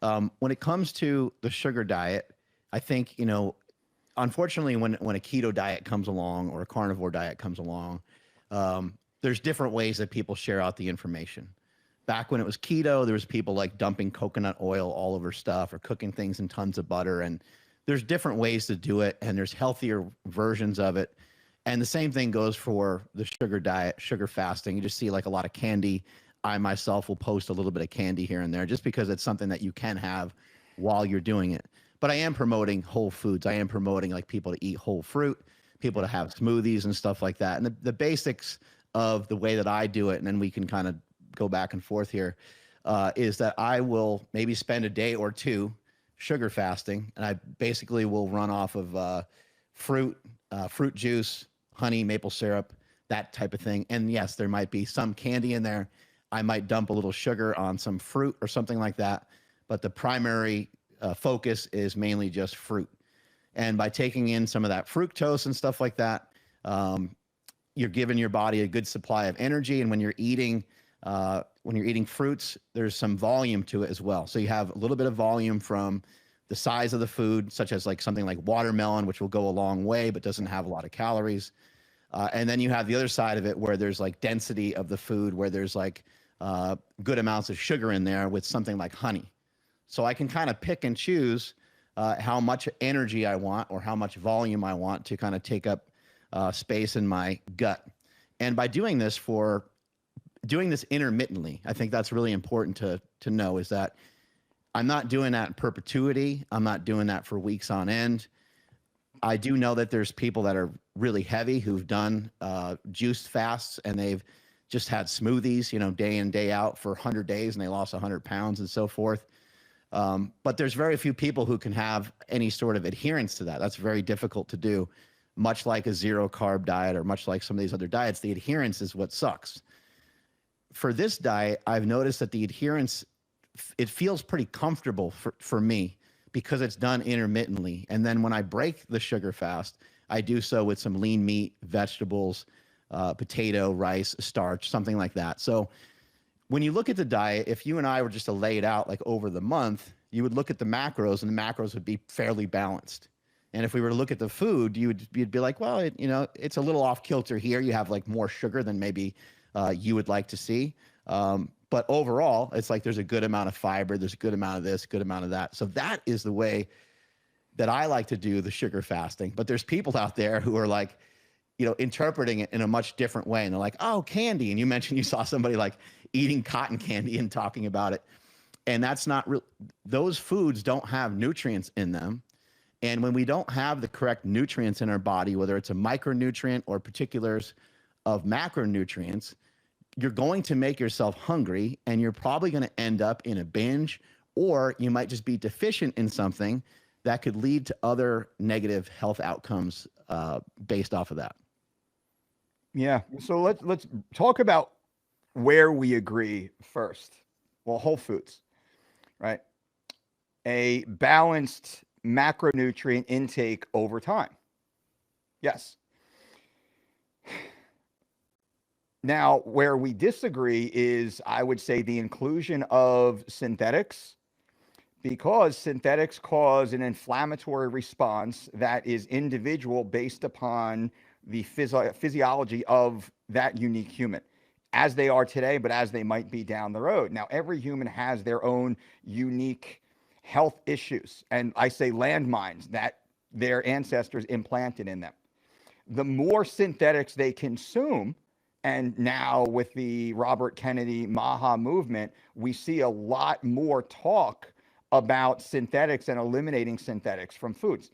When it comes to the sugar diet, I think, unfortunately, when a keto diet comes along or a carnivore diet comes along, there's different ways that people share out the information. Back when it was keto, there was people like dumping coconut oil all over stuff or cooking things in tons of butter. And there's different ways to do it, and there's healthier versions of it. And the same thing goes for the sugar diet, sugar fasting. You just see like a lot of candy. I myself will post a little bit of candy here and there just because it's something that you can have while you're doing it. But I am promoting whole foods. I am promoting like people to eat whole fruit, people to have smoothies and stuff like that. And the basics of the way that I do it, and then we can kind of go back and forth here, is that I will maybe spend a day or two sugar fasting, and I basically will run off of fruit juice, honey, maple syrup, that type of thing. And yes, there might be some candy in there. I might dump a little sugar on some fruit or something like that. But the primary focus is mainly just fruit. And by taking in some of that fructose and stuff like that, you're giving your body a good supply of energy. And when you're eating fruits, there's some volume to it as well. So you have a little bit of volume from the size of the food, such as like something like watermelon, which will go a long way, but doesn't have a lot of calories. And then you have the other side of it where there's like density of the food, where there's like good amounts of sugar in there with something like honey. So I can kind of pick and choose how much energy I want or how much volume I want to kind of take up space in my gut. And by doing this intermittently, I think that's really important to know, is that I'm not doing that in perpetuity. I'm not doing that for weeks on end. I do know that there's people that are really heavy who've done juice fasts, and they've just had smoothies, day in, day out for 100 days, and they lost 100 pounds and so forth. But there's very few people who can have any sort of adherence to that. That's very difficult to do. Much like a zero carb diet or much like some of these other diets, the adherence is what sucks. For this diet, I've noticed that the adherence, it feels pretty comfortable for me because it's done intermittently. And then when I break the sugar fast, I do so with some lean meat, vegetables, potato, rice, starch, something like that. So when you look at the diet, if you and I were just to lay it out like over the month, you would look at the macros, and the macros would be fairly balanced. And if we were to look at the food, you'd be like, well, it's a little off kilter here. You have like more sugar than maybe you would like to see. But overall, it's like there's a good amount of fiber, there's a good amount of this, good amount of that. So that is the way that I like to do the sugar fasting. But there's people out there who are like, interpreting it in a much different way. And they're like, oh, candy. And you mentioned you saw somebody like eating cotton candy and talking about it. And that's not real. Those foods don't have nutrients in them. And when we don't have the correct nutrients in our body, whether it's a micronutrient or particulars of macronutrients, you're going to make yourself hungry, and you're probably going to end up in a binge, or you might just be deficient in something that could lead to other negative health outcomes based off of that. Yeah. So let's talk about where we agree first. Well, whole foods, right? A balanced macronutrient intake over time. Yes. Now, where we disagree is, I would say, the inclusion of synthetics, because synthetics cause an inflammatory response that is individual based upon the physiology of that unique human, as they are today, but as they might be down the road. Now, every human has their own unique health issues, and I say landmines that their ancestors implanted in them. The more synthetics they consume, and now with the Robert Kennedy MAHA movement, we see a lot more talk about synthetics and eliminating synthetics from foods.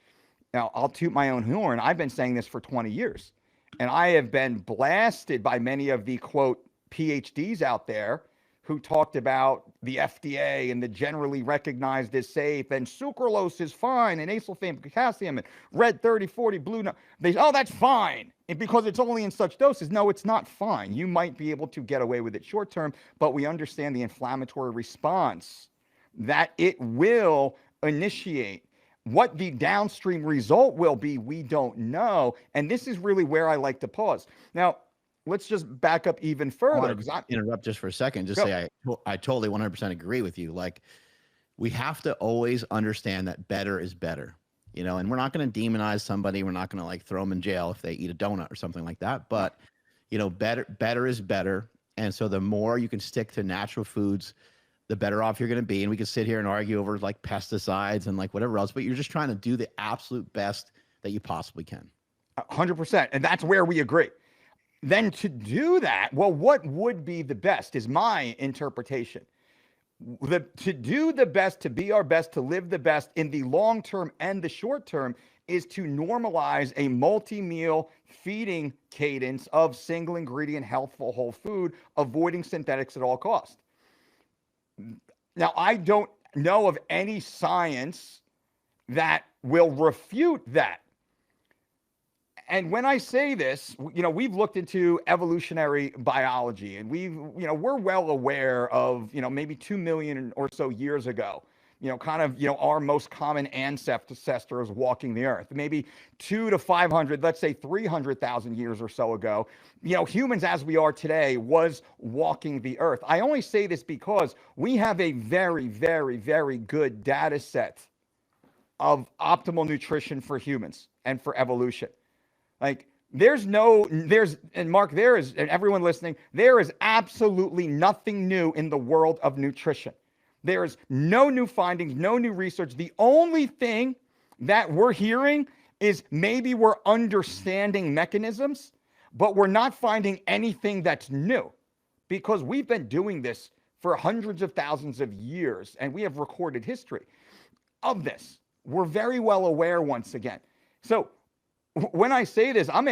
Now, I'll toot my own horn. I've been saying this for 20 years, and I have been blasted by many of the, quote, PhDs out there who talked about the FDA and the generally recognized as safe, and sucralose is fine, and acesulfame potassium, and red 30, 40, blue. No, that's fine, and because it's only in such doses. No, it's not fine. You might be able to get away with it short term, but we understand the inflammatory response that it will initiate. What the downstream result will be, we don't know. And this is really where I like to pause. Now, let's just back up even further. I interrupt just for a second. Just say I totally 100% agree with you. Like, we have to always understand that better is better, and we're not going to demonize somebody. We're not going to like throw them in jail if they eat a donut or something like that. But, better is better. And so the more you can stick to natural foods, the better off you're going to be. And we can sit here and argue over like pesticides and like whatever else, but you're just trying to do the absolute best that you possibly can. 100%. And that's where we agree. Then to do that, well, what would be the best is my interpretation. To do the best, to be our best, to live the best in the long term and the short term is to normalize a multi-meal feeding cadence of single ingredient, healthful, whole food, avoiding synthetics at all costs. Now, I don't know of any science that will refute that. And when I say this, we've looked into evolutionary biology, and we're well aware of, maybe 2 million or so years ago, our most common ancestors walking the earth. Maybe 200 to 500, let's say 300,000 years or so ago, humans as we are today was walking the earth. I only say this because we have a very, very, very good data set of optimal nutrition for humans and for evolution. Like and Mark, and everyone listening, there is absolutely nothing new in the world of nutrition. There is no new findings, no new research. The only thing that we're hearing is maybe we're understanding mechanisms, but we're not finding anything that's new because we've been doing this for hundreds of thousands of years and we have recorded history of this. We're very well aware once again. So when I say this, I've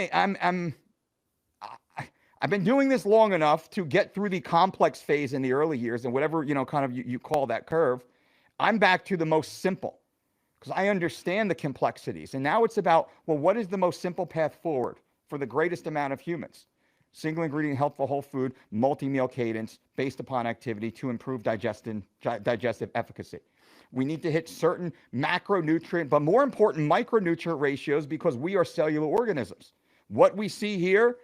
been doing this long enough to get through the complex phase in the early years and whatever, you call that curve. I'm back to the most simple because I understand the complexities. And now it's about, well, what is the most simple path forward for the greatest amount of humans? Single ingredient, healthful, whole food, multi-meal cadence based upon activity to improve digestive efficacy. We need to hit certain macronutrient, but more important, micronutrient ratios because we are cellular organisms. What we see here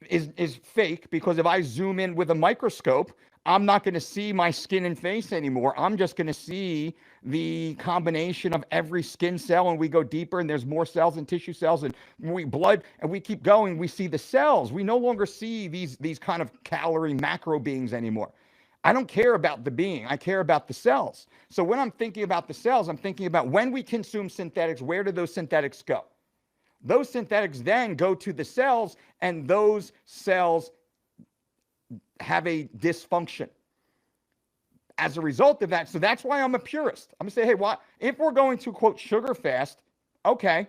is fake because if I zoom in with a microscope, I'm not going to see my skin and face anymore. I'm just going to see the combination of every skin cell, and we go deeper and there's more cells and tissue cells and blood, and we keep going. We see the cells. We no longer see these kind of calorie macro beings anymore. I don't care about the being. I care about the cells. So when I'm thinking about the cells, I'm thinking about when we consume synthetics, where do those synthetics go? Those synthetics then go to the cells, and those cells have a dysfunction as a result of that. So that's why I'm a purist. I'm going to say, hey, if we're going to, quote, sugar fast, okay,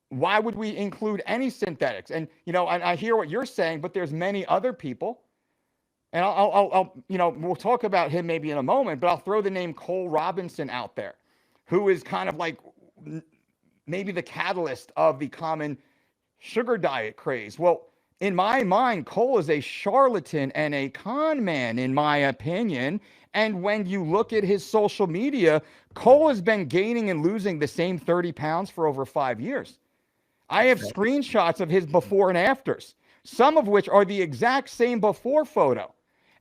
why would we include any synthetics? And, I hear what you're saying, but there's many other people. And I'll we'll talk about him maybe in a moment, but I'll throw the name Cole Robinson out there, who is kind of like maybe the catalyst of the common sugar diet craze. Well, in my mind, Cole is a charlatan and a con man, in my opinion. And when you look at his social media, Cole has been gaining and losing the same 30 pounds for over 5 years. I have screenshots of his before and afters, some of which are the exact same before photo.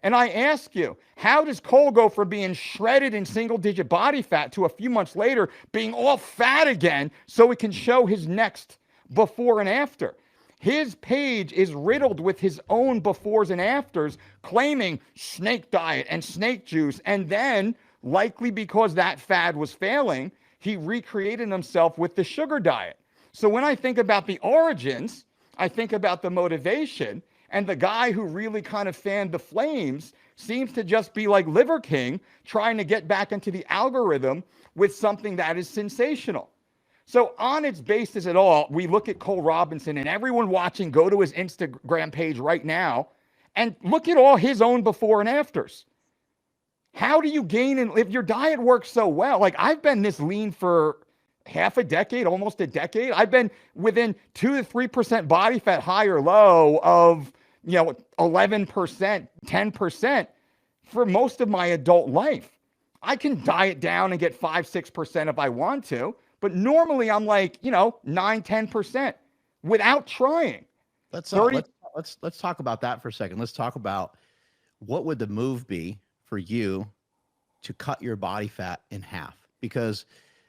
And I ask you, how does Cole go from being shredded in single-digit body fat to a few months later being all fat again so he can show his next before and after? His page is riddled with his own befores and afters claiming snake diet and snake juice. And then, likely because that fad was failing, he recreated himself with the sugar diet. So when I think about the origins, I think about the motivation. And the guy who really kind of fanned the flames seems to just be like Liver King trying to get back into the algorithm with something that is sensational. So on its basis at all, we look at Cole Robinson, and everyone watching, go to his Instagram page right now and look at all his own before and afters. How do you gain, and if your diet works so well? Like, I've been this lean for half a decade, almost a decade. I've been within 2 to 3% body fat, high or low, of 11%, 10% for most of my adult life. I can diet down and get 5-6% if I want to, but normally I'm like 9-10% without trying. Let's talk about that for a second. Let's talk about what would the move be for you to cut your body fat in half, because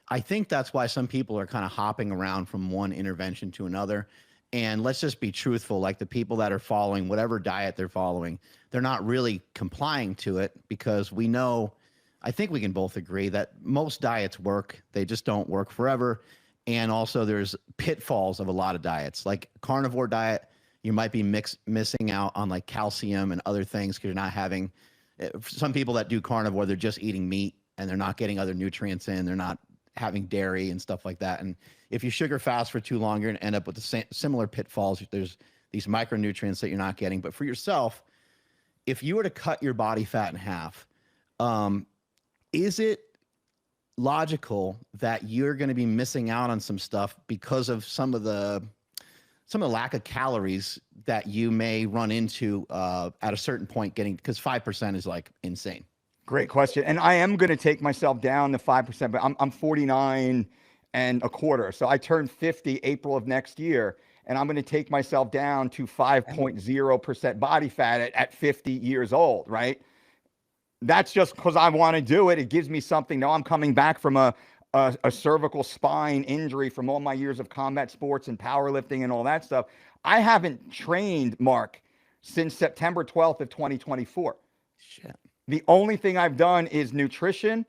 I think that's why some people are kind of hopping around from one intervention to another. And let's just be truthful, like the people that are following whatever diet they're following, they're not really complying to it, because we know, I think we can both agree that most diets work. They just don't work forever. And also there's pitfalls of a lot of diets, like carnivore diet. You might be missing out on like calcium and other things because you're not having, some people that do carnivore, they're just eating meat and they're not getting other nutrients in. They're not having dairy and stuff like that. And if you sugar fast for too long, you're going to end up with the similar pitfalls. There's these micronutrients that you're not getting. But for yourself, if you were to cut your body fat in half, is it logical that you're going to be missing out on some stuff because of some of the lack of calories that you may run into at a certain point getting, because 5% is like insane. Great question. And I am going to take myself down to 5%, but I'm 49 and a quarter. So I turn 50 April of next year, and I'm going to take myself down to 5.0% body fat at 50 years old, right? That's just because I want to do it. It gives me something. Now I'm coming back from a cervical spine injury from all my years of combat sports and powerlifting and all that stuff. I haven't trained, Mark, since September 12th of 2024. Shit. The only thing I've done is nutrition,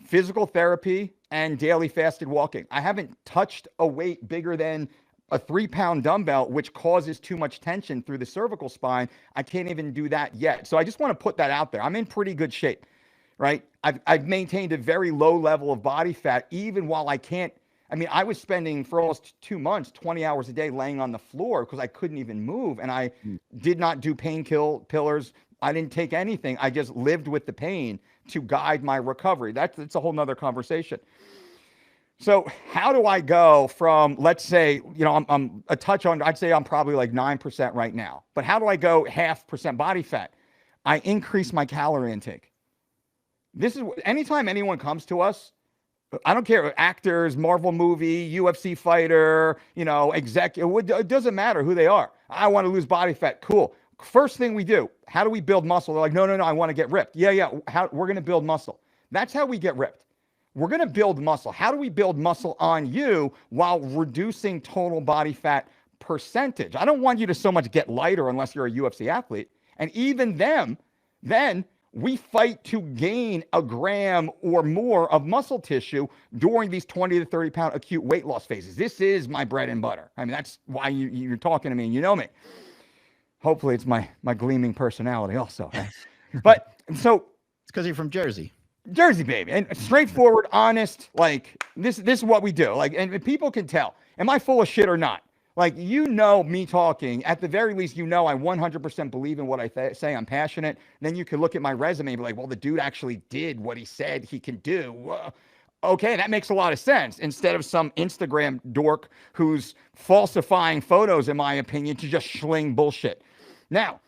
physical therapy, and daily fasted walking. I haven't touched a weight bigger than a 3-pound dumbbell, which causes too much tension through the cervical spine. I can't even do that yet. So I just want to put that out there. I'm in pretty good shape, right? I've maintained a very low level of body fat, even while I can't. I mean, I was spending for almost 2 months, 20 hours a day laying on the floor because I couldn't even move. And I did not do painkillers. I didn't take anything. I just lived with the pain to guide my recovery. That's a whole nother conversation. So how do I go from, let's say, you know, I'm a touch on, I'd say I'm probably like 9% right now, but how do I go 0.5% body fat? I increase my calorie intake. This is anytime anyone comes to us, I don't care, actors, Marvel movie, UFC fighter, you know, executive, it doesn't matter who they are. I want to lose body fat. Cool. First thing we do, how do we build muscle? They're like, no, I want to get ripped. Yeah. We're going to build muscle. That's how we get ripped. We're going to build muscle. How do we build muscle on you while reducing total body fat percentage? I don't want you to so much get lighter unless you're a UFC athlete. And even then we fight to gain a gram or more of muscle tissue during these 20 to 30 pound acute weight loss phases. This is my bread and butter. I mean, that's why you're talking to me and you know me. Hopefully it's my gleaming personality also. Right? But so it's because you're from Jersey, baby, and straightforward, honest, like this is what we do. Like, and people can tell, am I full of shit or not? Like, you know, me talking, at the very least, you know, I 100% believe in what I say. I'm passionate. Then you can look at my resume and be like, well, the dude actually did what he said he can do. Okay, that makes a lot of sense. Instead of some Instagram dork who's falsifying photos, in my opinion, to just schling bullshit. Now,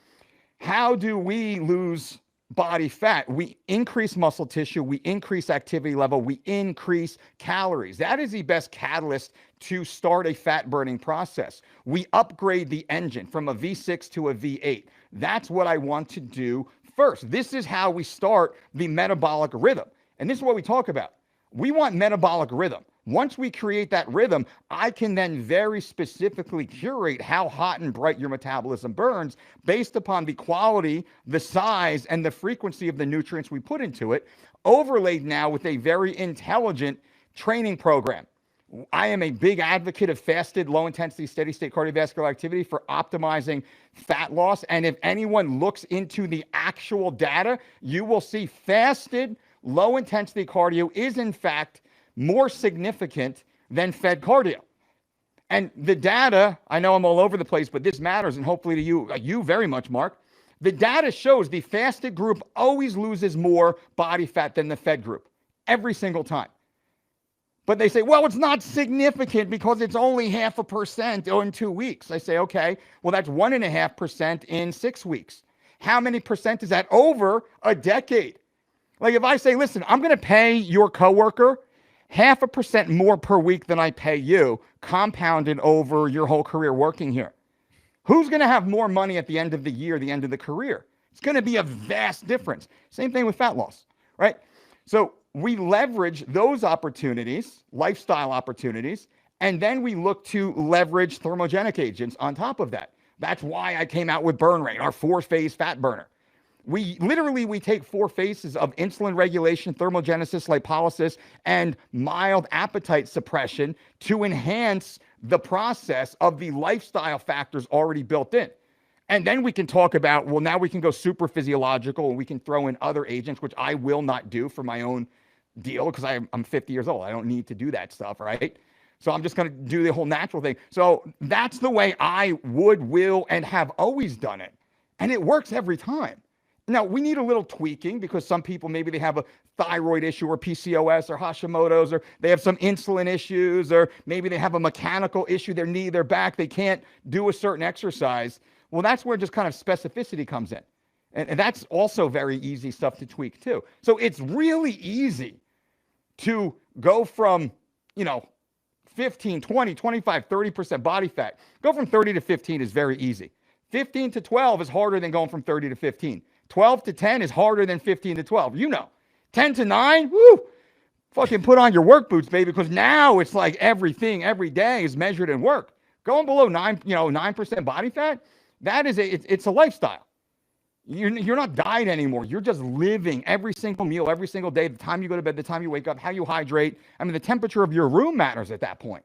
how do we lose body fat? We increase muscle tissue, we increase activity level, we increase calories. That is the best catalyst to start a fat burning process. We upgrade the engine from a V6 to a V8. That's what I want to do first. This is how we start the metabolic rhythm. And this is what we talk about. We want metabolic rhythm. Once we create that rhythm, I can then very specifically curate how hot and bright your metabolism burns based upon the quality, the size, and the frequency of the nutrients we put into it, overlaid now with a very intelligent training program. I am a big advocate of fasted, low-intensity, steady-state cardiovascular activity for optimizing fat loss. And if anyone looks into the actual data, you will see fasted, low-intensity cardio is, in fact, more significant than fed cardio. And the data, I know I'm all over the place, but this matters, and hopefully to you very much, Mark. The data shows the fasted group always loses more body fat than the fed group, every single time. But they say, well, it's not significant because it's only 0.5% in 2 weeks. I say, okay, well, that's 1.5% in 6 weeks. How many percent is that over a decade? Like, if I say, listen, I'm going to pay your coworker 0.5% more per week than I pay you, compounded over your whole career working here. Who's going to have more money at the end of the year, the end of the career? It's going to be a vast difference. Same thing with fat loss, right? So we leverage those opportunities, lifestyle opportunities, and then we look to leverage thermogenic agents on top of that. That's why I came out with Burn Rate, our 4-phase fat burner. We take 4 phases of insulin regulation, thermogenesis, lipolysis, and mild appetite suppression to enhance the process of the lifestyle factors already built in. And then we can talk about, well, now we can go super physiological and we can throw in other agents, which I will not do for my own deal because I'm 50 years old. I don't need to do that stuff, right? So I'm just going to do the whole natural thing. So that's the way I would, will, and have always done it. And it works every time. Now, we need a little tweaking because some people, maybe they have a thyroid issue or PCOS or Hashimoto's, or they have some insulin issues, or maybe they have a mechanical issue, their knee, their back, they can't do a certain exercise. Well, that's where just kind of specificity comes in. And that's also very easy stuff to tweak too. So it's really easy to go from, 15, 20, 25, 30% body fat. Go from 30 to 15 is very easy. 15 to 12 is harder than going from 30 to 15. 12 to 10 is harder than 15 to 12. 10 to 9, woo, fucking put on your work boots, baby, because now it's like everything every day is measured in work. Going below 9% body fat, it's a lifestyle. You're not dying anymore. You're just living every single meal, every single day, the time you go to bed, the time you wake up, how you hydrate. I mean, the temperature of your room matters at that point.